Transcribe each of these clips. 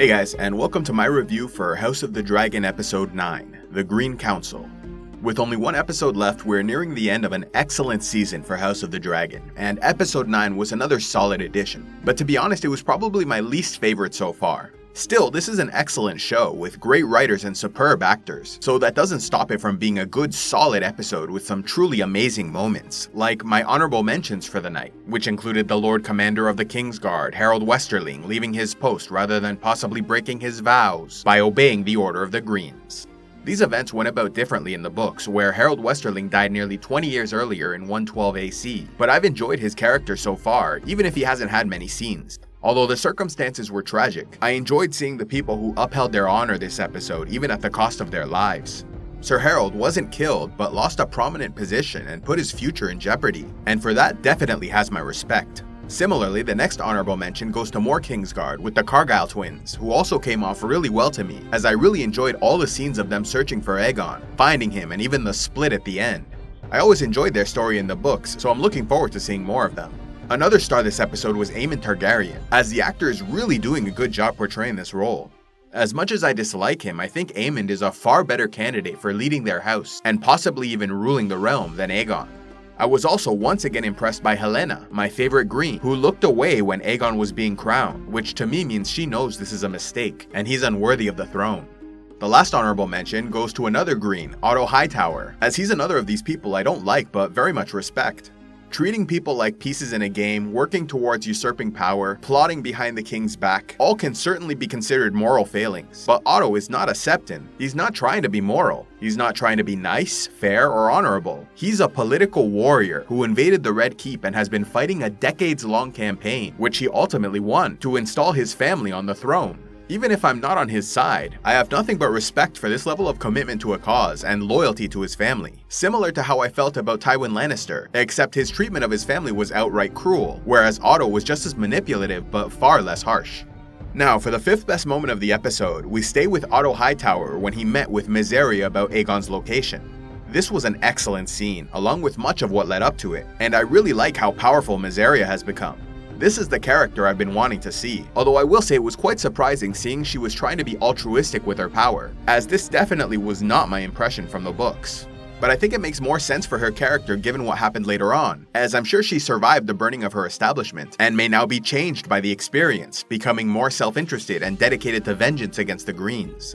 Hey guys, and welcome to my review for House of the Dragon Episode 9, The Green Council. With only one episode left, we're nearing the end of an excellent season for House of the Dragon, and Episode 9 was another solid addition. But to be honest, it was probably my least favorite so far. Still, this is an excellent show with great writers and superb actors, so that doesn't stop it from being a good solid episode with some truly amazing moments, like my honorable mentions for the night, which included the Lord Commander of the Kingsguard, Harold Westerling, leaving his post rather than possibly breaking his vows by obeying the Order of the Greens. These events went about differently in the books, where Harold Westerling died nearly 20 years earlier in 112 AC, but I've enjoyed his character so far, even if he hasn't had many scenes. Although the circumstances were tragic, I enjoyed seeing the people who upheld their honor this episode, even at the cost of their lives. Sir Harold wasn't killed, but lost a prominent position and put his future in jeopardy, and for that definitely has my respect. Similarly, the next honorable mention goes to more Kingsguard with the Cargyle twins, who also came off really well to me, as I really enjoyed all the scenes of them searching for Aegon, finding him, and even the split at the end. I always enjoyed their story in the books, so I'm looking forward to seeing more of them. Another star this episode was Aemon Targaryen, as the actor is really doing a good job portraying this role. As much as I dislike him, I think Aemon is a far better candidate for leading their house, and possibly even ruling the realm, than Aegon. I was also once again impressed by Helaena, my favorite Green, who looked away when Aegon was being crowned, which to me means she knows this is a mistake, and he's unworthy of the throne. The last honorable mention goes to another Green, Otto Hightower, as he's another of these people I don't like but very much respect. Treating people like pieces in a game, working towards usurping power, plotting behind the king's back, all can certainly be considered moral failings. But Otto is not a Septon. He's not trying to be moral. He's not trying to be nice, fair, or honorable. He's a political warrior who invaded the Red Keep and has been fighting a decades-long campaign, which he ultimately won, to install his family on the throne. Even if I'm not on his side, I have nothing but respect for this level of commitment to a cause and loyalty to his family. Similar to how I felt about Tywin Lannister, except his treatment of his family was outright cruel, whereas Otto was just as manipulative but far less harsh. Now, for the fifth best moment of the episode, we stay with Otto Hightower when he met with Mysaria about Aegon's location. This was an excellent scene, along with much of what led up to it, and I really like how powerful Mysaria has become. This is the character I've been wanting to see, although I will say it was quite surprising seeing she was trying to be altruistic with her power, as this definitely was not my impression from the books. But I think it makes more sense for her character given what happened later on, as I'm sure she survived the burning of her establishment, and may now be changed by the experience, becoming more self-interested and dedicated to vengeance against the Greens.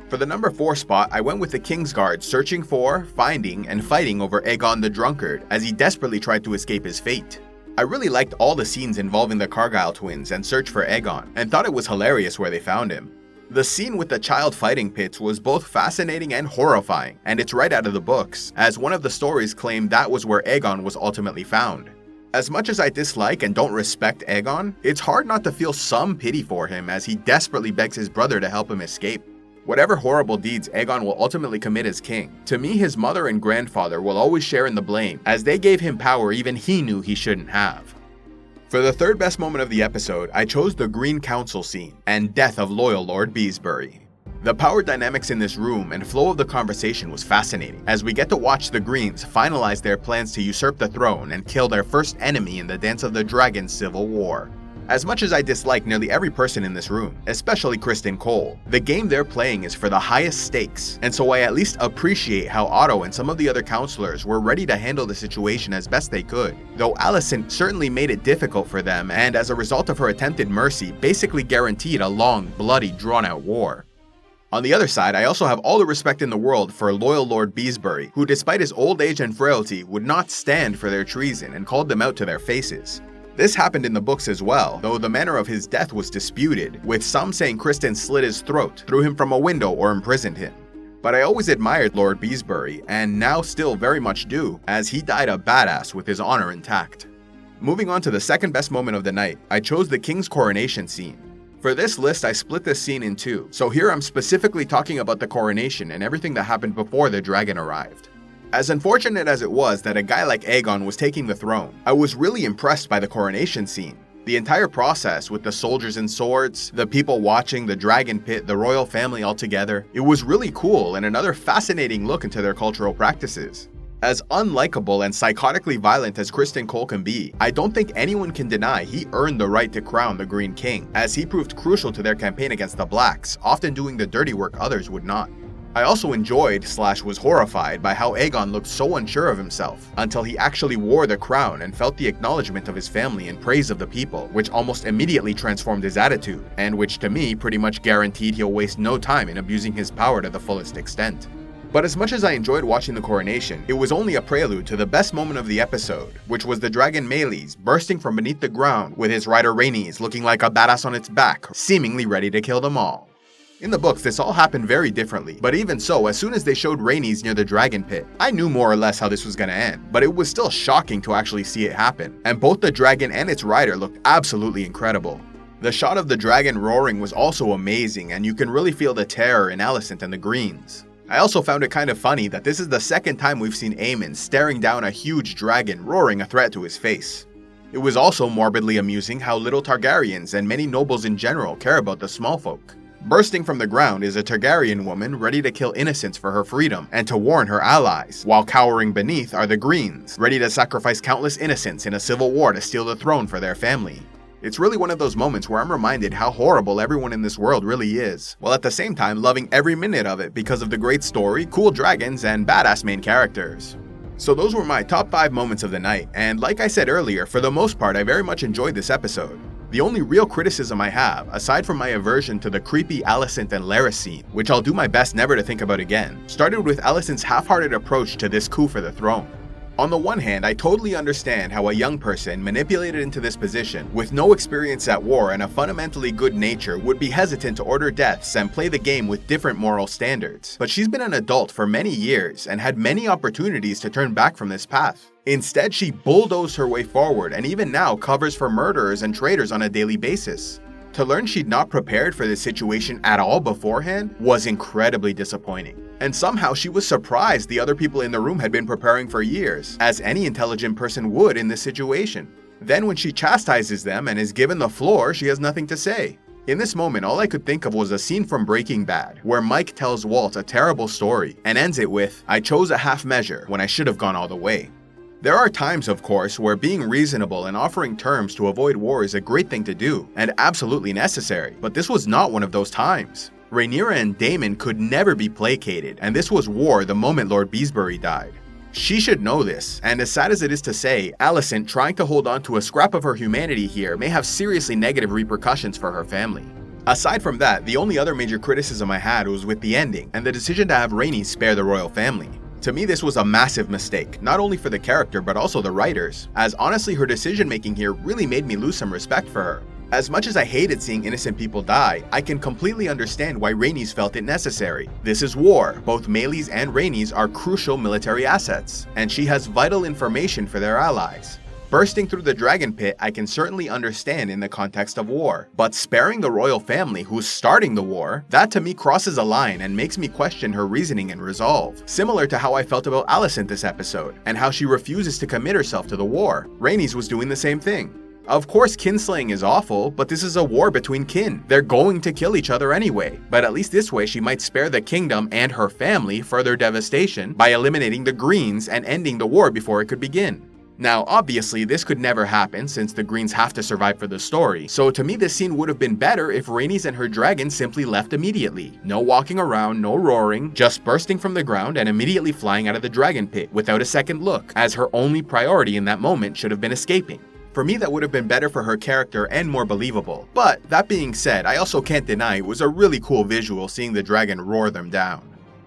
For the number 4 spot, I went with the Kingsguard searching for, finding, and fighting over Aegon the Drunkard as he desperately tried to escape his fate. I really liked all the scenes involving the Cargyle twins and search for Aegon, and thought it was hilarious where they found him. The scene with the child fighting pits was both fascinating and horrifying, and it's right out of the books, as one of the stories claimed that was where Aegon was ultimately found. As much as I dislike and don't respect Aegon, it's hard not to feel some pity for him as he desperately begs his brother to help him escape. Whatever horrible deeds Aegon will ultimately commit as king, to me his mother and grandfather will always share in the blame, as they gave him power even he knew he shouldn't have. For the third best moment of the episode, I chose the Green Council scene, and death of loyal Lord Beesbury. The power dynamics in this room and flow of the conversation was fascinating, as we get to watch the Greens finalize their plans to usurp the throne and kill their first enemy in the Dance of the Dragon civil war. As much as I dislike nearly every person in this room, especially Criston Cole, the game they're playing is for the highest stakes, and so I at least appreciate how Otto and some of the other counselors were ready to handle the situation as best they could, though Alicent certainly made it difficult for them and as a result of her attempted mercy basically guaranteed a long, bloody, drawn-out war. On the other side, I also have all the respect in the world for loyal Lord Beesbury, who despite his old age and frailty would not stand for their treason and called them out to their faces. This happened in the books as well, though the manner of his death was disputed, with some saying Criston slit his throat, threw him from a window, or imprisoned him. But I always admired Lord Beesbury, and now still very much do, as he died a badass with his honor intact. Moving on to the second best moment of the night, I chose the King's coronation scene. For this list, I split this scene in two, so here I'm specifically talking about the coronation and everything that happened before the dragon arrived. As unfortunate as it was that a guy like Aegon was taking the throne, I was really impressed by the coronation scene. The entire process with the soldiers and swords, the people watching, the dragon pit, the royal family all together, it was really cool and another fascinating look into their cultural practices. As unlikable and psychotically violent as Criston Cole can be, I don't think anyone can deny he earned the right to crown the Green King, as he proved crucial to their campaign against the Blacks, often doing the dirty work others would not. I also enjoyed / was horrified by how Aegon looked so unsure of himself, until he actually wore the crown and felt the acknowledgement of his family and praise of the people, which almost immediately transformed his attitude, and which to me pretty much guaranteed he'll waste no time in abusing his power to the fullest extent. But as much as I enjoyed watching the coronation, it was only a prelude to the best moment of the episode, which was the dragon Meleys bursting from beneath the ground with his rider Rhaenys looking like a badass on its back, seemingly ready to kill them all. In the books, this all happened very differently, but even so, as soon as they showed Rhaenys near the dragon pit, I knew more or less how this was gonna end, but it was still shocking to actually see it happen, and both the dragon and its rider looked absolutely incredible. The shot of the dragon roaring was also amazing, and you can really feel the terror in Alicent and the Greens. I also found it kind of funny that this is the second time we've seen Aemon staring down a huge dragon roaring a threat to his face. It was also morbidly amusing how little Targaryens and many nobles in general care about the small folk. Bursting from the ground is a Targaryen woman ready to kill innocents for her freedom and to warn her allies, while cowering beneath are the Greens, ready to sacrifice countless innocents in a civil war to steal the throne for their family. It's really one of those moments where I'm reminded how horrible everyone in this world really is, while at the same time loving every minute of it because of the great story, cool dragons, and badass main characters. So those were my top 5 moments of the night, and like I said earlier, for the most part I very much enjoyed this episode. The only real criticism I have, aside from my aversion to the creepy Alicent and Larys scene, which I'll do my best never to think about again, started with Alicent's half-hearted approach to this coup for the throne. On the one hand, I totally understand how a young person manipulated into this position, with no experience at war and a fundamentally good nature, would be hesitant to order deaths and play the game with different moral standards. But she's been an adult for many years and had many opportunities to turn back from this path. Instead, she bulldozed her way forward and even now covers for murderers and traitors on a daily basis. To learn she'd not prepared for this situation at all beforehand was incredibly disappointing. And somehow she was surprised the other people in the room had been preparing for years, as any intelligent person would in this situation. Then when she chastises them and is given the floor, she has nothing to say. In this moment, all I could think of was a scene from Breaking Bad, where Mike tells Walt a terrible story and ends it with, "I chose a half measure when I should have gone all the way." There are times, of course, where being reasonable and offering terms to avoid war is a great thing to do, and absolutely necessary, but this was not one of those times. Rhaenyra and Daemon could never be placated, and this was war the moment Lord Beesbury died. She should know this, and as sad as it is to say, Alicent trying to hold on to a scrap of her humanity here may have seriously negative repercussions for her family. Aside from that, the only other major criticism I had was with the ending, and the decision to have Rhaenys spare the royal family. To me, this was a massive mistake, not only for the character but also the writers, as honestly her decision making here really made me lose some respect for her. As much as I hated seeing innocent people die, I can completely understand why Rhaenys felt it necessary. This is war. Both Meleys and Rhaenys are crucial military assets, and she has vital information for their allies. Bursting through the dragon pit I can certainly understand in the context of war, but sparing the royal family who's starting the war, that to me crosses a line and makes me question her reasoning and resolve. Similar to how I felt about Alicent this episode, and how she refuses to commit herself to the war. Rhaenys was doing the same thing. Of course kinslaying is awful, but this is a war between kin. They're going to kill each other anyway, but at least this way she might spare the kingdom and her family further devastation by eliminating the Greens and ending the war before it could begin. Now, obviously, this could never happen since the Greens have to survive for the story, so to me this scene would have been better if Rhaenys and her dragon simply left immediately. No walking around, no roaring, just bursting from the ground and immediately flying out of the dragon pit without a second look, as her only priority in that moment should have been escaping. For me, that would have been better for her character and more believable. But that being said, I also can't deny it was a really cool visual seeing the dragon roar them down.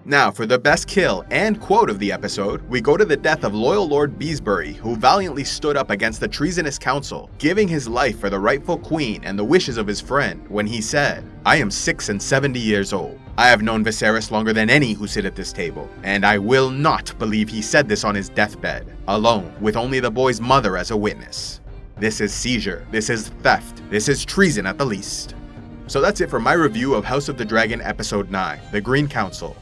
Now, for the best kill and quote of the episode, we go to the death of loyal Lord Beesbury, who valiantly stood up against the treasonous council, giving his life for the rightful queen and the wishes of his friend, when he said, "I am 76 years old. I have known Viserys longer than any who sit at this table, and I will not believe he said this on his deathbed, alone, with only the boy's mother as a witness. This is seizure, this is theft, this is treason at the least." So that's it for my review of House of the Dragon Episode 9, The Green Council.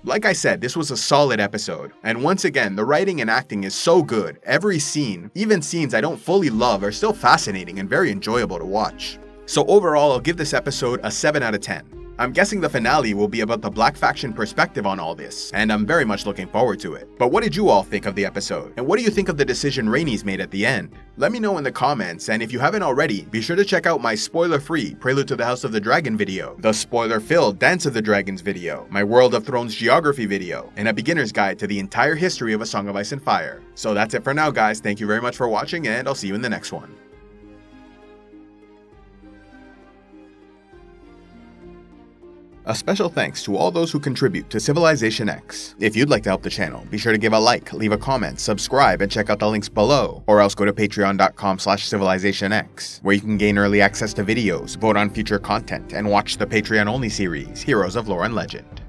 Like I said, this was a solid episode, and once again, the writing and acting is so good. Every scene, even scenes I don't fully love, are still fascinating and very enjoyable to watch. So overall, I'll give this episode a 7 out of 10. I'm guessing the finale will be about the Black faction perspective on all this, and I'm very much looking forward to it. But what did you all think of the episode? And what do you think of the decision Rhaenys made at the end? Let me know in the comments, and if you haven't already, be sure to check out my spoiler-free Prelude to the House of the Dragon video, the spoiler-filled Dance of the Dragons video, my World of Thrones geography video, and a beginner's guide to the entire history of A Song of Ice and Fire. So that's it for now, guys. Thank you very much for watching, and I'll see you in the next one. A special thanks to all those who contribute to CivilizationEx. If you'd like to help the channel, be sure to give a like, leave a comment, subscribe, and check out the links below, or else go to patreon.com/CivilizationEx, where you can gain early access to videos, vote on future content, and watch the Patreon-only series, Heroes of Lore and Legend.